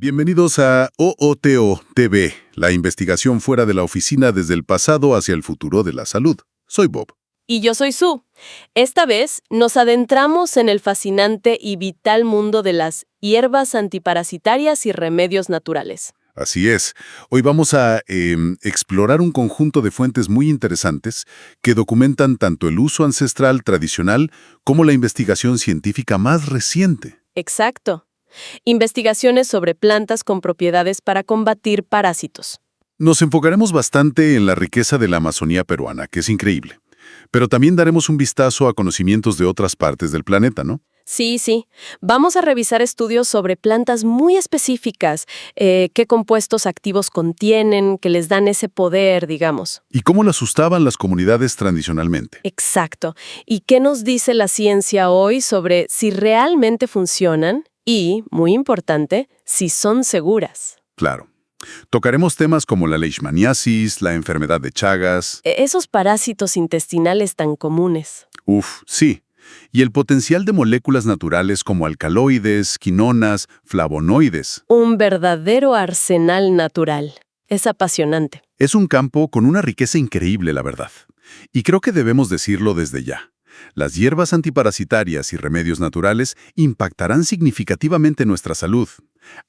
Bienvenidos a OOTO TV, la investigación fuera de la oficina desde el pasado hacia el futuro de la salud. Soy Bob. Y yo soy Sue. Esta vez nos adentramos en el fascinante y vital mundo de las hierbas antiparasitarias y remedios naturales. Así es. Hoy vamos a explorar un conjunto de fuentes muy interesantes que documentan tanto el uso ancestral tradicional como la investigación científica más reciente. Exacto. Investigaciones sobre plantas con propiedades para combatir parásitos. Nos enfocaremos bastante en la riqueza de la Amazonía peruana, que es increíble. Pero también daremos un vistazo a conocimientos de otras partes del planeta, ¿no? Sí. Vamos a revisar estudios sobre plantas muy específicas, qué compuestos activos contienen, que les dan ese poder, digamos. ¿Y cómo las usaban las comunidades tradicionalmente? Exacto. ¿Y qué nos dice la ciencia hoy sobre si realmente funcionan y, muy importante, si son seguras? Claro. Tocaremos temas como la leishmaniasis, la enfermedad de Chagas. Esos parásitos intestinales tan comunes. Sí. Y el potencial de moléculas naturales como alcaloides, quinonas, flavonoides. Un verdadero arsenal natural. Es apasionante. Es un campo con una riqueza increíble, la verdad. Y creo que debemos decirlo desde ya. Las hierbas antiparasitarias y remedios naturales impactarán significativamente nuestra salud.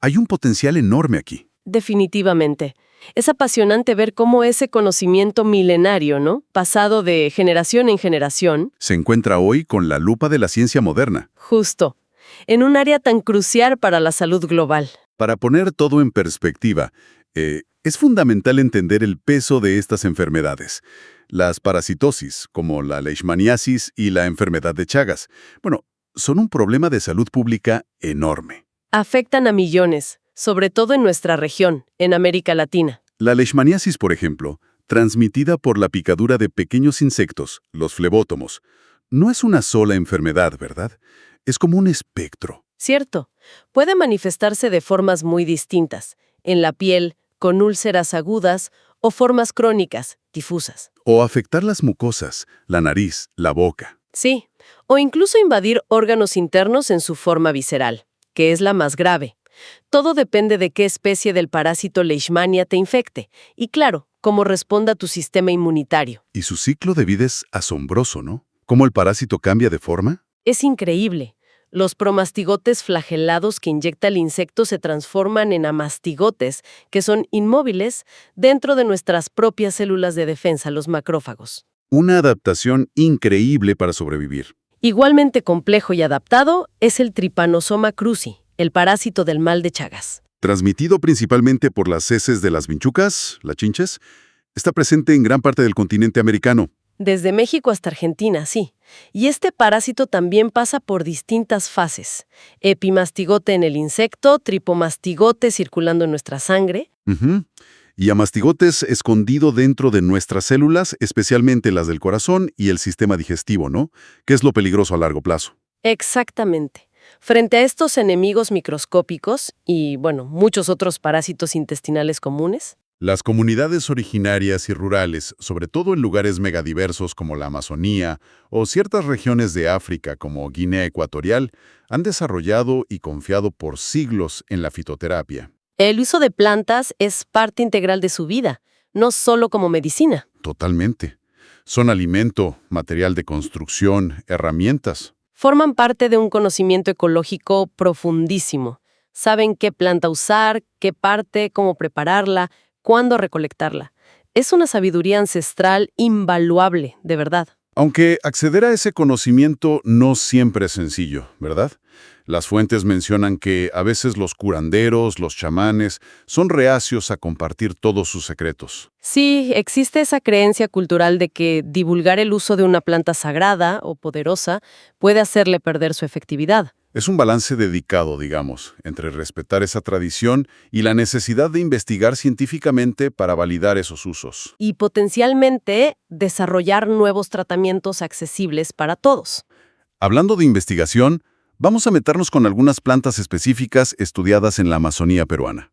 Hay un potencial enorme aquí. Definitivamente. Es apasionante ver cómo ese conocimiento milenario, ¿no?, pasado de generación en generación, Se encuentra hoy con la lupa de la ciencia moderna. justo, en un área tan crucial para la salud global. Para poner todo en perspectiva, es fundamental entender el peso de estas enfermedades. Las parasitosis, como la leishmaniasis y la enfermedad de Chagas, son un problema de salud pública enorme. Afectan a millones, sobre todo en nuestra región, en América Latina. La leishmaniasis, por ejemplo, transmitida por la picadura de pequeños insectos, los flebótomos, no es una sola enfermedad, ¿verdad? Es como un espectro. Cierto, puede manifestarse de formas muy distintas, en la piel, con úlceras agudas o formas crónicas, difusas. O afectar las mucosas, la nariz, la boca. Sí, o incluso invadir órganos internos en su forma visceral, que es la más grave. Todo depende de qué especie del parásito Leishmania te infecte y, claro, cómo responda tu sistema inmunitario. Y su ciclo de vida es asombroso, ¿no? ¿Cómo el parásito cambia de forma? Es increíble. Los promastigotes flagelados que inyecta el insecto se transforman en amastigotes, que son inmóviles, dentro de nuestras propias células de defensa, los macrófagos. Una adaptación increíble para sobrevivir. Igualmente complejo y adaptado es el Trypanosoma cruzi, el parásito del mal de Chagas. Transmitido principalmente por las heces de las vinchucas, las chinches, está presente en gran parte del continente americano. Desde México hasta Argentina, sí. Y este parásito también pasa por distintas fases. Epimastigote en el insecto, tripomastigote circulando en nuestra sangre. Ujú. Y a mastigotes escondido dentro de nuestras células, especialmente las del corazón y el sistema digestivo, ¿no? Que es lo peligroso a largo plazo. Exactamente. Frente a estos enemigos microscópicos y, muchos otros parásitos intestinales comunes, Las comunidades originarias y rurales, sobre todo en lugares megadiversos como la Amazonía o ciertas regiones de África como Guinea Ecuatorial, han desarrollado y confiado por siglos en la fitoterapia. el uso de plantas es parte integral de su vida, no solo como medicina. Totalmente. Son alimento, material de construcción, herramientas. Forman parte de un conocimiento ecológico profundísimo. Saben qué planta usar, qué parte, cómo prepararla, cuándo recolectarla. Es una sabiduría ancestral invaluable, de verdad. Aunque acceder a ese conocimiento no siempre es sencillo, ¿verdad? Las fuentes mencionan que a veces los curanderos, los chamanes, son reacios a compartir todos sus secretos. Sí, existe esa creencia cultural de que divulgar el uso de una planta sagrada o poderosa puede hacerle perder su efectividad. Es un balance dedicado, digamos, entre respetar esa tradición y la necesidad de investigar científicamente para validar esos usos. Y potencialmente desarrollar nuevos tratamientos accesibles para todos. Hablando de investigación, vamos a meternos con algunas plantas específicas estudiadas en la Amazonía peruana.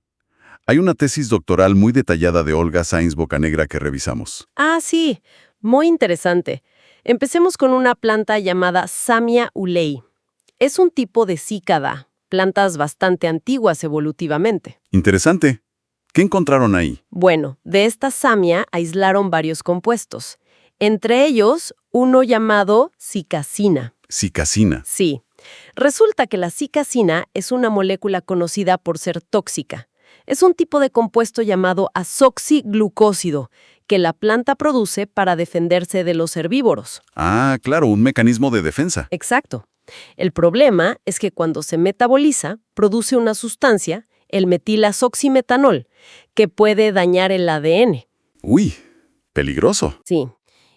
Hay una tesis doctoral muy detallada de Olga Sáenz Bocanegra que revisamos. Ah, sí, muy interesante. Empecemos con una planta llamada Samia ulei. Es un tipo de cícada, plantas bastante antiguas evolutivamente. Interesante. ¿Qué encontraron ahí? Bueno, de esta samia aislaron varios compuestos, entre ellos uno llamado cicacina. Cicacina. Sí, resulta que la cicacina es una molécula conocida por ser tóxica. Es un tipo de compuesto llamado azoxiglucósido que la planta produce para defenderse de los herbívoros. Ah, claro, un mecanismo de defensa. Exacto. El problema es que cuando se metaboliza, produce una sustancia, el metilazoximetanol, que puede dañar el ADN. Uy, peligroso. Sí.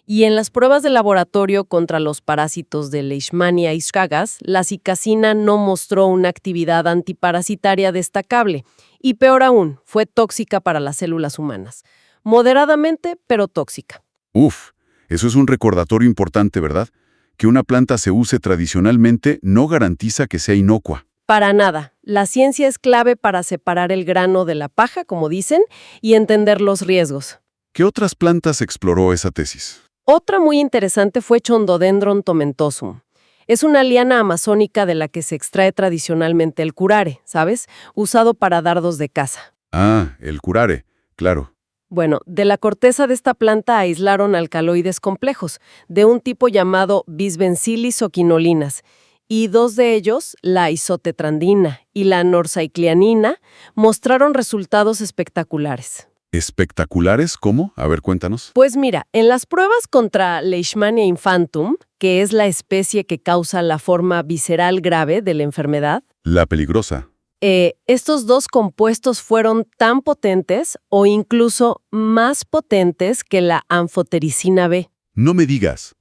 Y en las pruebas de laboratorio contra los parásitos de Leishmania y Chagas, la cicacina no mostró una actividad antiparasitaria destacable. Y peor aún, fue tóxica para las células humanas. Moderadamente, pero tóxica. Uf, eso es un recordatorio importante, ¿verdad? Que una planta se use tradicionalmente no garantiza que sea inocua. Para nada. La ciencia es clave para separar el grano de la paja, como dicen, y entender los riesgos. ¿Qué otras plantas exploró esa tesis? Otra muy interesante fue Chondodendron tomentosum. Es una liana amazónica de la que se extrae tradicionalmente el curare, ¿sabes? Usado para dardos de caza. Ah, el curare, claro. Bueno, de la corteza de esta planta aislaron alcaloides complejos, de un tipo llamado Bisbencilis o quinolinas, y dos de ellos, la isotetrandina y la norsaiclianina, mostraron resultados espectaculares. ¿Espectaculares? ¿Cómo? A ver, cuéntanos. Pues mira, en las pruebas contra Leishmania infantum, que es la especie que causa la forma visceral grave de la enfermedad, La peligrosa. estos dos compuestos fueron tan potentes o incluso más potentes que la anfotericina B. No me digas.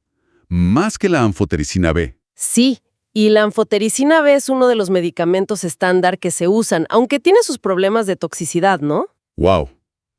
Más que la anfotericina B. Sí, y la anfotericina B es uno de los medicamentos estándar que se usan, aunque tiene sus problemas de toxicidad, ¿no? ¡Wow!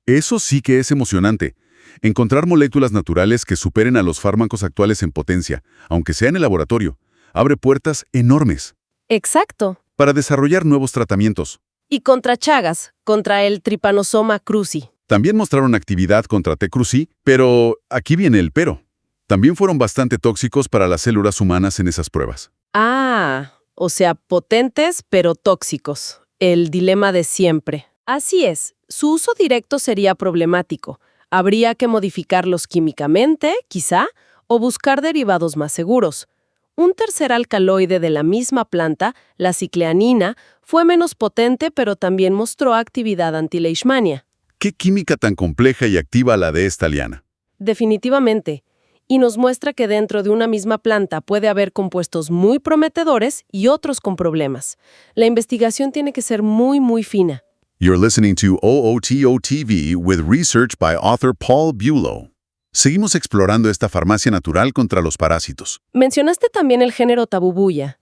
Eso sí que es emocionante. Encontrar moléculas naturales que superen a los fármacos actuales en potencia, aunque sea en el laboratorio, abre puertas enormes Exacto. para desarrollar nuevos tratamientos. Y contra Chagas, contra el Trypanosoma cruzi. También mostraron actividad contra T. cruzi, pero aquí viene el pero. También fueron bastante tóxicos para las células humanas en esas pruebas. Ah, o sea, potentes pero tóxicos. El dilema de siempre. Así es, su uso directo sería problemático. Habría que modificarlos químicamente, quizá, o buscar derivados más seguros. Un tercer alcaloide de la misma planta, la cicleanina, fue menos potente pero también mostró actividad anti-leishmania. ¿Qué química tan compleja y activa la de esta liana? Definitivamente. Y nos muestra que dentro de una misma planta puede haber compuestos muy prometedores y otros con problemas. La investigación tiene que ser muy fina. You're listening to OOTO TV with research by author Paul Bulow. Seguimos explorando esta farmacia natural contra los parásitos. Mencionaste también el género Tabubuya.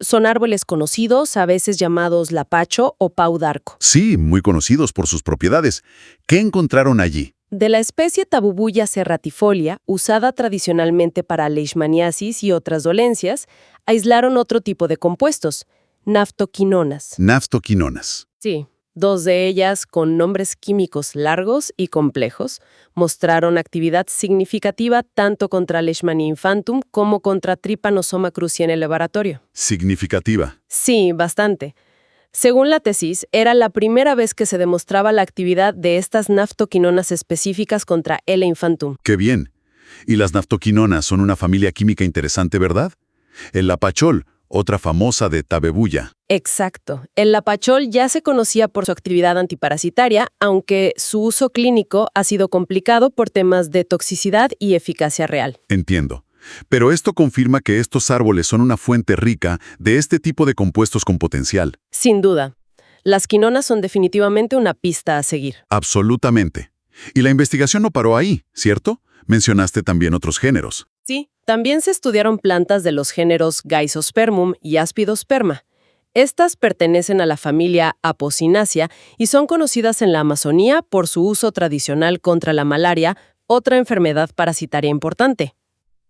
Son árboles conocidos, a veces llamados lapacho o pau d'arco. Sí, muy conocidos por sus propiedades. ¿Qué encontraron allí? De la especie Tabubuya serratifolia, usada tradicionalmente para leishmaniasis y otras dolencias, aislaron otro tipo de compuestos, naftoquinonas. Naftoquinonas. Sí. Dos de ellas, con nombres químicos largos y complejos, mostraron actividad significativa tanto contra Leishmania infantum como contra Trypanosoma cruzi en el laboratorio. Significativa. Sí, bastante. Según la tesis, era la primera vez que se demostraba la actividad de estas naftoquinonas específicas contra L. infantum. ¡Qué bien! Y las naftoquinonas son una familia química interesante, ¿verdad? El lapachol, otra famosa de Tabebuya. Exacto. El lapachol ya se conocía por su actividad antiparasitaria, aunque su uso clínico ha sido complicado por temas de toxicidad y eficacia real. Entiendo. Pero esto confirma que estos árboles son una fuente rica de este tipo de compuestos con potencial. Sin duda. Las quinonas son definitivamente una pista a seguir. Absolutamente. Y la investigación no paró ahí, ¿cierto? Mencionaste también otros géneros. Sí, también se estudiaron plantas de los géneros Gysospermum y Aspidosperma. Estas pertenecen a la familia Apocynaceae y son conocidas en la Amazonía por su uso tradicional contra la malaria, otra enfermedad parasitaria importante.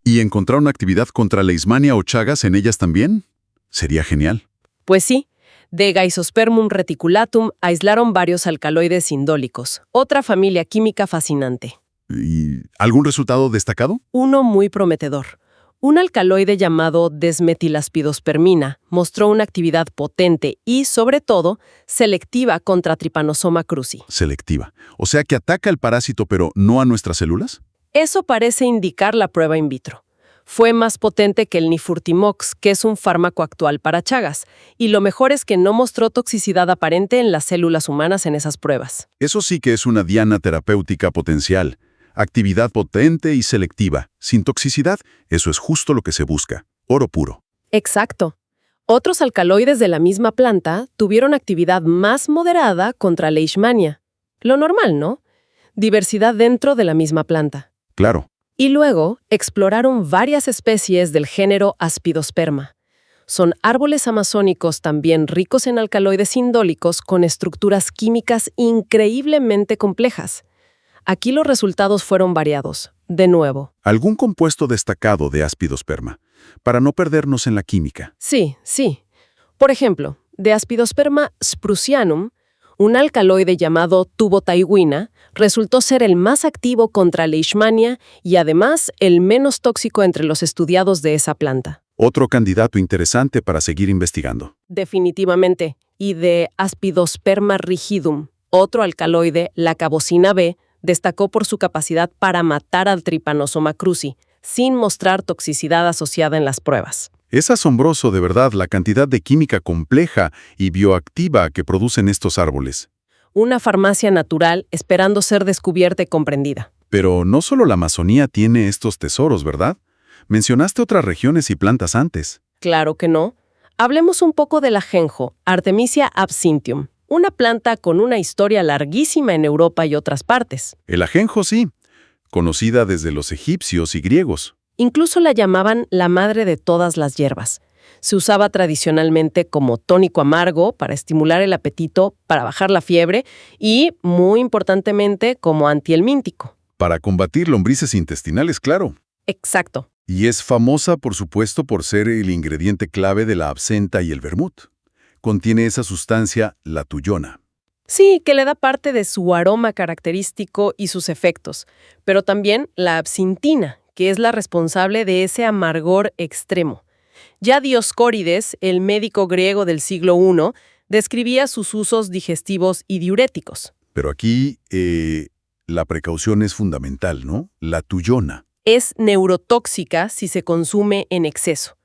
¿Y encontraron actividad contra Leishmania o Chagas en ellas también? Sería genial. Pues sí, de Gysospermum reticulatum aislaron varios alcaloides indólicos, otra familia química fascinante. ¿Y algún resultado destacado? Uno muy prometedor. Un alcaloide llamado desmetilaspidospermina mostró una actividad potente y, sobre todo, selectiva contra Trypanosoma cruzi. Selectiva. O sea que ataca al parásito pero no a nuestras células. Eso parece indicar la prueba in vitro. Fue más potente que el Nifurtimox, que es un fármaco actual para Chagas, y lo mejor es que no mostró toxicidad aparente en las células humanas en esas pruebas. Eso sí que es una diana terapéutica potencial. Actividad potente y selectiva, sin toxicidad, eso es justo lo que se busca. Oro puro. Exacto. Otros alcaloides de la misma planta tuvieron actividad más moderada contra Leishmania. Lo normal, ¿no? Diversidad dentro de la misma planta. Claro. Y luego exploraron varias especies del género Aspidosperma. Son árboles amazónicos también ricos en alcaloides indólicos con estructuras químicas increíblemente complejas. Aquí los resultados fueron variados. De nuevo. ¿Algún compuesto destacado de Aspidosperma? Para no perdernos en la química. Sí. Por ejemplo, de Aspidosperma sprucianum, un alcaloide llamado tubotaiwina resultó ser el más activo contra Leishmania y además el menos tóxico entre los estudiados de esa planta. Otro candidato interesante para seguir investigando. Definitivamente. Y de Aspidosperma rigidum, otro alcaloide, la cabosina B, destacó por su capacidad para matar al Trypanosoma cruzi, sin mostrar toxicidad asociada en las pruebas. Es asombroso de verdad la cantidad de química compleja y bioactiva que producen estos árboles. Una farmacia natural esperando ser descubierta y comprendida. Pero no solo la Amazonía tiene estos tesoros, ¿verdad? Mencionaste otras regiones y plantas antes. Claro que no. Hablemos un poco del ajenjo, Artemisia absinthium, una planta con una historia larguísima en Europa y otras partes. El ajenjo sí, conocida desde los egipcios y griegos. Incluso la llamaban la madre de todas las hierbas. Se usaba tradicionalmente como tónico amargo para estimular el apetito, para bajar la fiebre y, muy importantemente, como antihelmíntico. Para combatir lombrices intestinales, claro. Exacto. Y es famosa, por supuesto, por ser el ingrediente clave de la absenta y el vermut. Contiene esa sustancia, la tuyona. Sí, que le da parte de su aroma característico y sus efectos, pero también la absintina, que es la responsable de ese amargor extremo. Ya Dioscórides, el médico griego del siglo I, describía sus usos digestivos y diuréticos. Pero aquí la precaución es fundamental, ¿no? La tuyona. Es neurotóxica si se consume en exceso.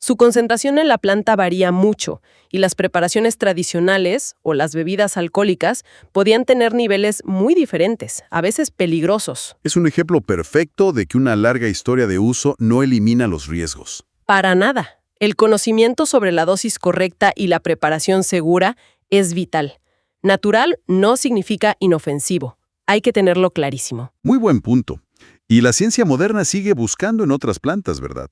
Su concentración en la planta varía mucho y las preparaciones tradicionales o las bebidas alcohólicas podían tener niveles muy diferentes, a veces peligrosos. Es un ejemplo perfecto de que una larga historia de uso no elimina los riesgos. Para nada. El conocimiento sobre la dosis correcta y la preparación segura es vital. Natural no significa inofensivo. Hay que tenerlo clarísimo. Muy buen punto. Y la ciencia moderna sigue buscando en otras plantas, ¿verdad?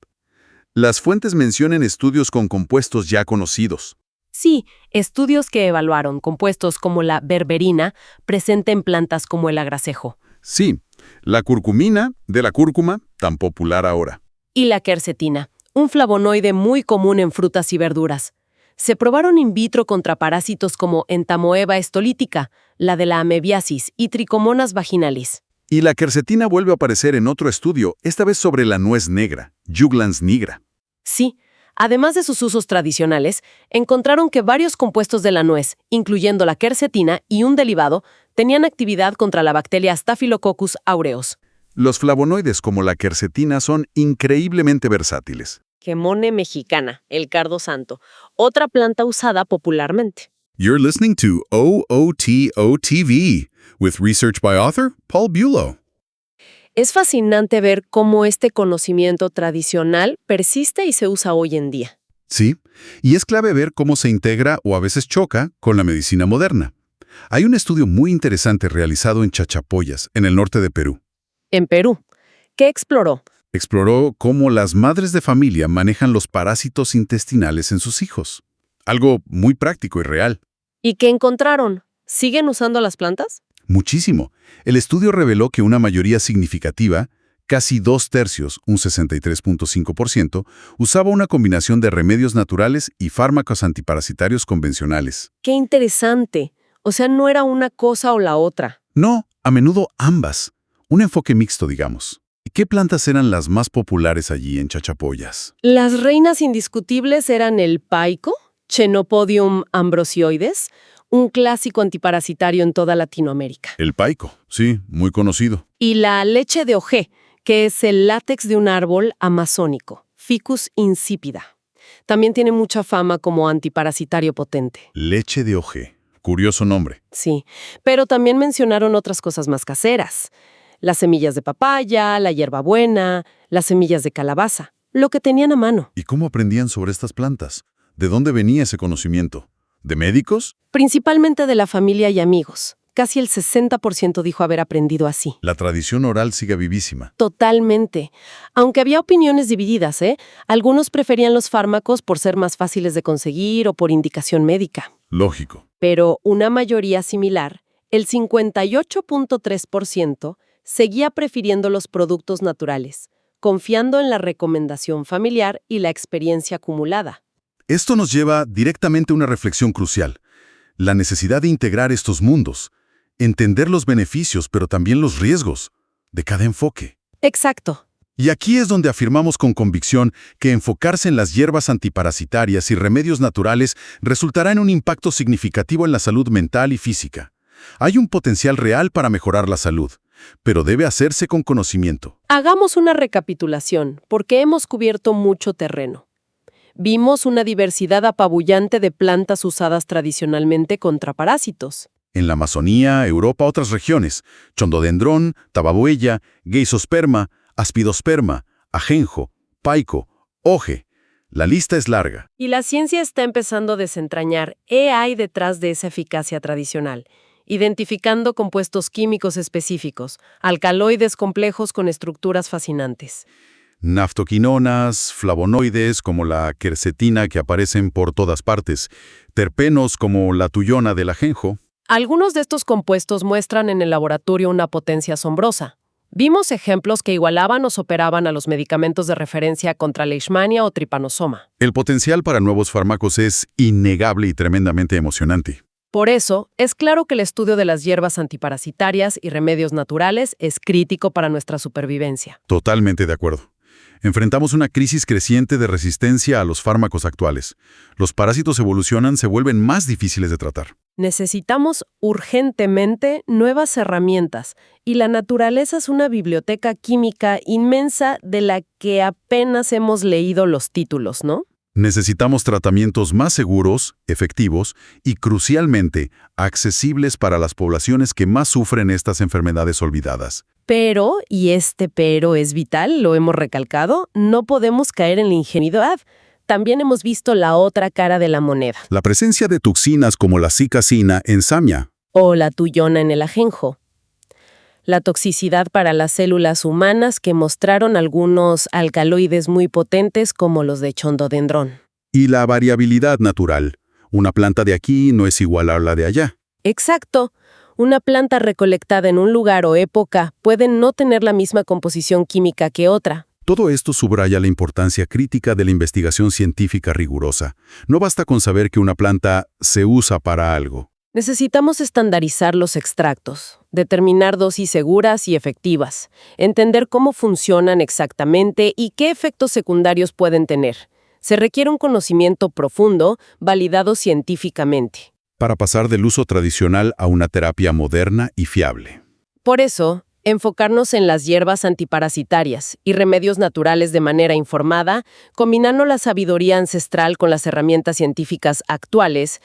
Las fuentes mencionan estudios con compuestos ya conocidos. Sí, estudios que evaluaron compuestos como la berberina presente en plantas como el agracejo. Sí, la curcumina, de la cúrcuma, tan popular ahora. Y la quercetina, un flavonoide muy común en frutas y verduras. Se probaron in vitro contra parásitos como Entamoeba estolítica, la de la amebiasis y Trichomonas vaginalis. Y la quercetina vuelve a aparecer en otro estudio, esta vez sobre la nuez negra, Juglans nigra. Sí, además de sus usos tradicionales, encontraron que varios compuestos de la nuez, incluyendo la quercetina y un derivado, tenían actividad contra la bacteria Staphylococcus aureus. Los flavonoides como la quercetina son increíblemente versátiles. Gemone mexicana, el cardo santo, otra planta usada popularmente. You're listening to OOTOTV with research by author Paul Bulow. Es fascinante ver cómo este conocimiento tradicional persiste y se usa hoy en día. Sí, y es clave ver cómo se integra o a veces choca con la medicina moderna. Hay un estudio muy interesante realizado en Chachapoyas, en el norte de Perú. En Perú, ¿qué exploró? Exploró cómo las madres de familia manejan los parásitos intestinales en sus hijos. Algo muy práctico y real. ¿Y qué encontraron? ¿Siguen usando las plantas? Muchísimo. El estudio reveló que una mayoría significativa, casi 2/3, un 63.5%, usaba una combinación de remedios naturales y fármacos antiparasitarios convencionales. ¡Qué interesante! O sea, no era una cosa o la otra. No, a menudo ambas. Un enfoque mixto, digamos. ¿Y qué plantas eran las más populares allí en Chachapoyas? Las reinas indiscutibles eran el paico, Chenopodium ambrosioides, un clásico antiparasitario en toda Latinoamérica, El paico, sí, muy conocido. y la leche de ojé, que es el látex de un árbol amazónico, Ficus insipida. También tiene mucha fama como antiparasitario potente. Leche de ojé. Curioso nombre. Sí, pero también mencionaron otras cosas más caseras. Las semillas de papaya, la hierbabuena, las semillas de calabaza, lo que tenían a mano. ¿Y cómo aprendían sobre estas plantas? ¿De dónde venía ese conocimiento? ¿De médicos? Principalmente de la familia y amigos. Casi el 60% dijo haber aprendido así. La tradición oral sigue vivísima. Totalmente. Aunque había opiniones divididas, ¿eh? Algunos preferían los fármacos por ser más fáciles de conseguir o por indicación médica. Lógico. Pero una mayoría similar, el 58.3%, seguía prefiriendo los productos naturales, confiando en la recomendación familiar y la experiencia acumulada. Esto nos lleva directamente a una reflexión crucial. La necesidad de integrar estos mundos. Entender los beneficios, pero también los riesgos de cada enfoque. Exacto. Y aquí es donde afirmamos con convicción que enfocarse en las hierbas antiparasitarias y remedios naturales resultará en un impacto significativo en la salud mental y física. Hay un potencial real para mejorar la salud, pero debe hacerse con conocimiento. Hagamos una recapitulación, porque hemos cubierto mucho terreno. Vimos una diversidad apabullante de plantas usadas tradicionalmente contra parásitos. En la Amazonía, Europa, otras regiones, chondodendrón, tababuella, geisosperma, aspidosperma, ajenjo, paico, oje. La lista es larga. Y la ciencia está empezando a desentrañar qué hay detrás de esa eficacia tradicional, identificando compuestos químicos específicos, alcaloides complejos con estructuras fascinantes. Naftoquinonas, flavonoides como la quercetina que aparecen por todas partes, terpenos como la tuyona del ajenjo. Algunos de estos compuestos muestran en el laboratorio una potencia asombrosa. Vimos ejemplos que igualaban o superaban a los medicamentos de referencia contra leishmania o trypanosoma. El potencial para nuevos fármacos es innegable y tremendamente emocionante. Por eso, es claro que el estudio de las hierbas antiparasitarias y remedios naturales es crítico para nuestra supervivencia. Totalmente de acuerdo. Enfrentamos una crisis creciente de resistencia a los fármacos actuales. Los parásitos evolucionan, se vuelven más difíciles de tratar. Necesitamos urgentemente nuevas herramientas, y la naturaleza es una biblioteca química inmensa de la que apenas hemos leído los títulos, ¿no? Necesitamos tratamientos más seguros, efectivos y, crucialmente, accesibles para las poblaciones que más sufren estas enfermedades olvidadas. Pero, y este pero es vital, lo hemos recalcado, no podemos caer en la ingenuidad. También hemos visto la otra cara de la moneda. La presencia de toxinas como la cicacina en samia. O la tuyona en el ajenjo. La toxicidad para las células humanas que mostraron algunos alcaloides muy potentes como los de chondodendrón. Y la variabilidad natural. Una planta de aquí no es igual a la de allá. Exacto. Una planta recolectada en un lugar o época puede no tener la misma composición química que otra. Todo esto subraya la importancia crítica de la investigación científica rigurosa. No basta con saber que una planta se usa para algo. Necesitamos estandarizar los extractos, determinar dosis seguras y efectivas, entender cómo funcionan exactamente y qué efectos secundarios pueden tener. Se requiere un conocimiento profundo, validado científicamente. Para pasar del uso tradicional a una terapia moderna y fiable. Por eso, enfocarnos en las hierbas antiparasitarias y remedios naturales de manera informada, combinando la sabiduría ancestral con las herramientas científicas actuales,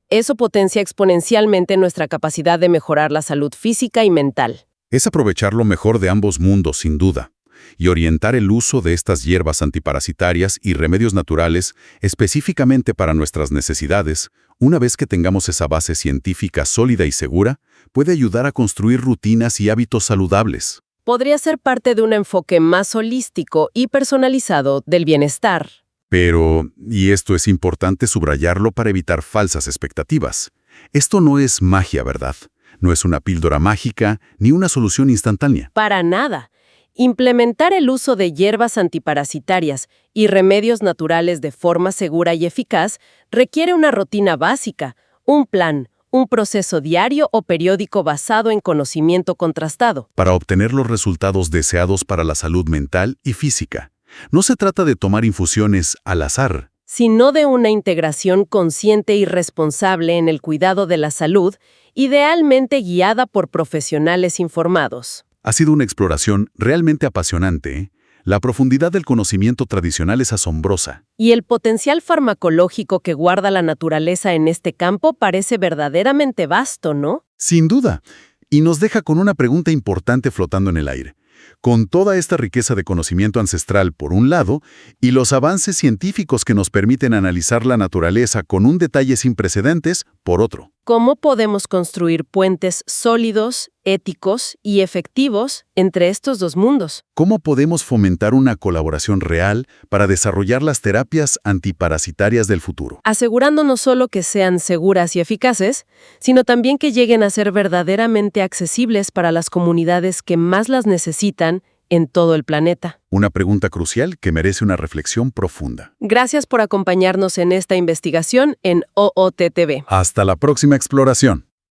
eso potencia exponencialmente nuestra capacidad de mejorar la salud física y mental. Es aprovechar lo mejor de ambos mundos, sin duda, y orientar el uso de estas hierbas antiparasitarias y remedios naturales específicamente para nuestras necesidades. Una vez que tengamos esa base científica sólida y segura, puede ayudar a construir rutinas y hábitos saludables. Podría ser parte de un enfoque más holístico y personalizado del bienestar. Pero, y esto es importante subrayarlo para evitar falsas expectativas, esto no es magia, ¿verdad? No es una píldora mágica ni una solución instantánea. Para nada. Implementar el uso de hierbas antiparasitarias y remedios naturales de forma segura y eficaz requiere una rutina básica, un plan, un proceso diario o periódico basado en conocimiento contrastado. Para obtener los resultados deseados para la salud mental y física. No se trata de tomar infusiones al azar. Sino de una integración consciente y responsable en el cuidado de la salud, idealmente guiada por profesionales informados. Ha sido una exploración realmente apasionante, ¿eh? La profundidad del conocimiento tradicional es asombrosa. Y el potencial farmacológico que guarda la naturaleza en este campo parece verdaderamente vasto, ¿no? Sin duda. Y nos deja con una pregunta importante flotando en el aire. Con toda esta riqueza de conocimiento ancestral por un lado, y los avances científicos que nos permiten analizar la naturaleza con un detalle sin precedentes, por otro. ¿Cómo podemos construir puentes sólidos, éticos y efectivos entre estos dos mundos? ¿Cómo podemos fomentar una colaboración real para desarrollar las terapias antiparasitarias del futuro? Asegurando no solo que sean seguras y eficaces, sino también que lleguen a ser verdaderamente accesibles para las comunidades que más las necesitan en todo el planeta. Una pregunta crucial que merece una reflexión profunda. Gracias por acompañarnos en esta investigación en OOTTV. Hasta la próxima exploración.